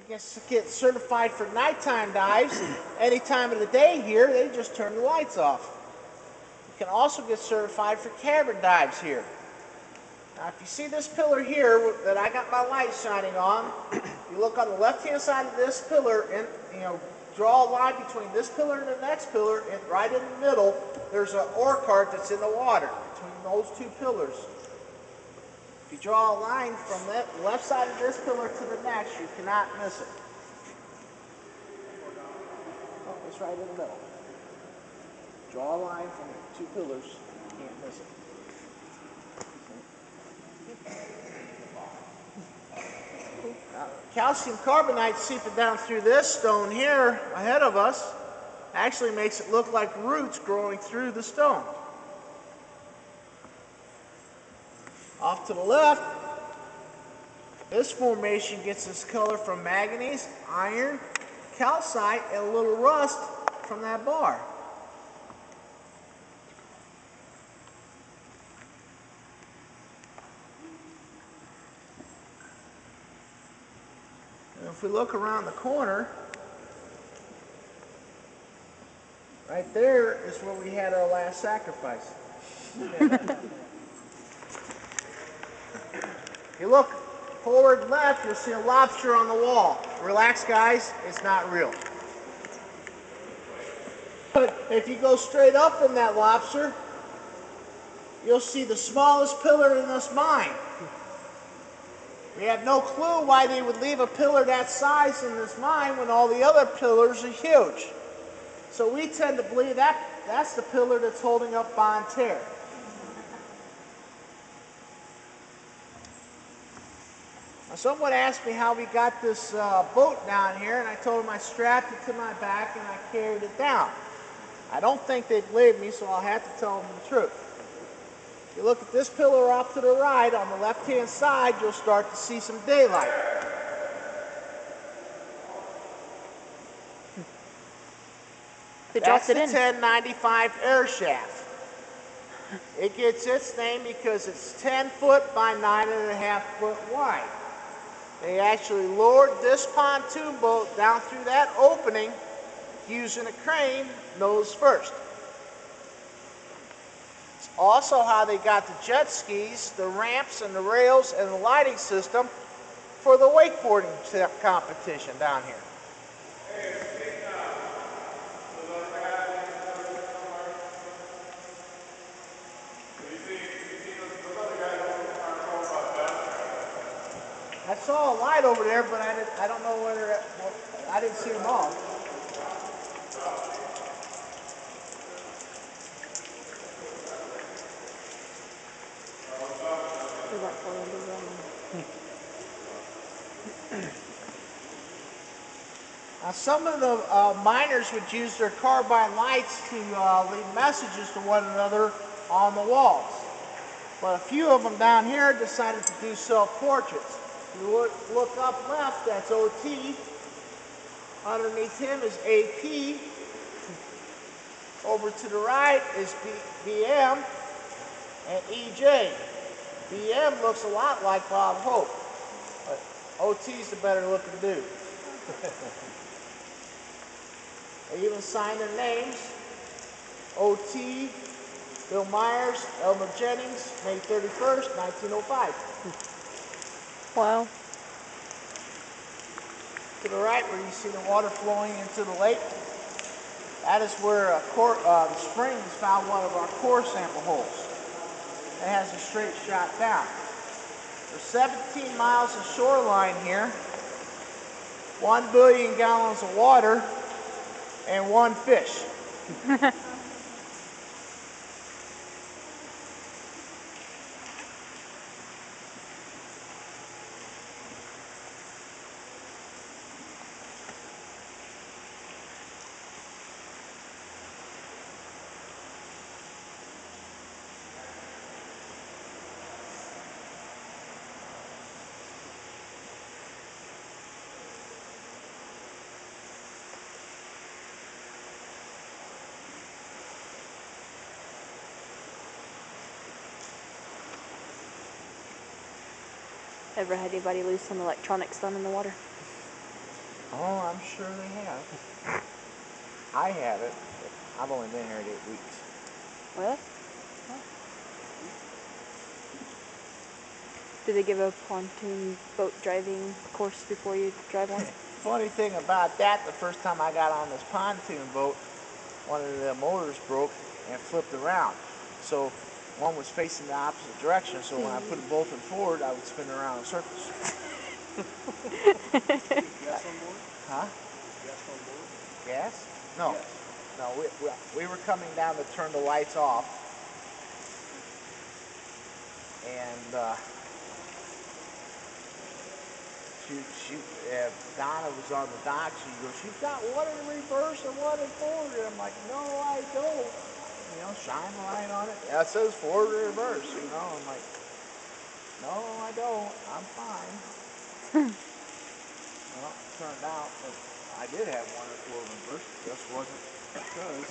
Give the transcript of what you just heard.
get certified for nighttime dives any time of the day here. They just turn the lights off. You can also get certified for cavern dives here. Now, if you see this pillar here that I got my light shining on, you look on the left-hand side of this pillar and, draw a line between this pillar and the next pillar, and right in the middle, there's an ore cart that's in the water between those two pillars. If you draw a line from the left side of this pillar to the next, you cannot miss it. Oh, it's right in the middle. Draw a line from the two pillars, you can't miss it. Calcium carbonate seeping down through this stone here ahead of us actually makes it look like roots growing through the stone. Off to the left, this formation gets its color from manganese, iron, calcite, and a little rust from that bar. And if we look around the corner, right there is where we had our last sacrifice. If you look forward and left, you'll see a lobster on the wall. Relax, guys, it's not real. But if you go straight up from that lobster, you'll see the smallest pillar in this mine. We have no clue why they would leave a pillar that size in this mine when all the other pillars are huge. So we tend to believe that that's the pillar that's holding up Bonne Terre. Now, someone asked me how we got this boat down here, and I told them I strapped it to my back and I carried it down. I don't think they believe me, so I'll have to tell them the truth. If you look at this pillar off to the right, on the left-hand side, you'll start to see some daylight. That's the 1095 air shaft. It gets its name because it's 10 foot by 9.5 foot wide. They actually lowered this pontoon boat down through that opening using a crane nose first. It's also how they got the jet skis, the ramps and the rails and the lighting system for the wakeboarding competition down here. I saw a light over there, but I don't know whether I didn't see them all. Now, some of the miners would use their carbide lights to leave messages to one another on the walls. But a few of them down here decided to do self-portraits. You look up left, that's OT. Underneath him is AP. Over to the right is BM and EJ. BM looks a lot like Bob Hope, but OT's the better looking dude. They even signed their names. OT, Bill Myers, Elmer Jennings, May 31st, 1905. Wow. To the right, where you see the water flowing into the lake, that is where the springs found one of our core sample holes. It has a straight shot down. There's 17 miles of shoreline here, 1 billion gallons of water, and 1 fish. Ever had anybody lose some electronics done in the water? Oh, I'm sure they have. I haven't. I've only been here 8 weeks. Really? Do they give a pontoon boat driving course before you drive one? Funny thing about that, the first time I got on this pontoon boat, one of the motors broke and flipped around. So one was facing the opposite direction, so when I put it both in forward, I would spin around in circles. Gas on board? Huh? Gas on board? Gas? No. Yes. No, we were coming down to turn the lights off. And Donna was on the dock. She goes, "You've got one in reverse and one in forward." And I'm like, "No, I don't." You know, shine the light on it. Yeah, it says forward or reverse. You know, I'm like, "No, I don't. I'm fine." Well, it turned out that I did have one in forward and reverse. It just wasn't because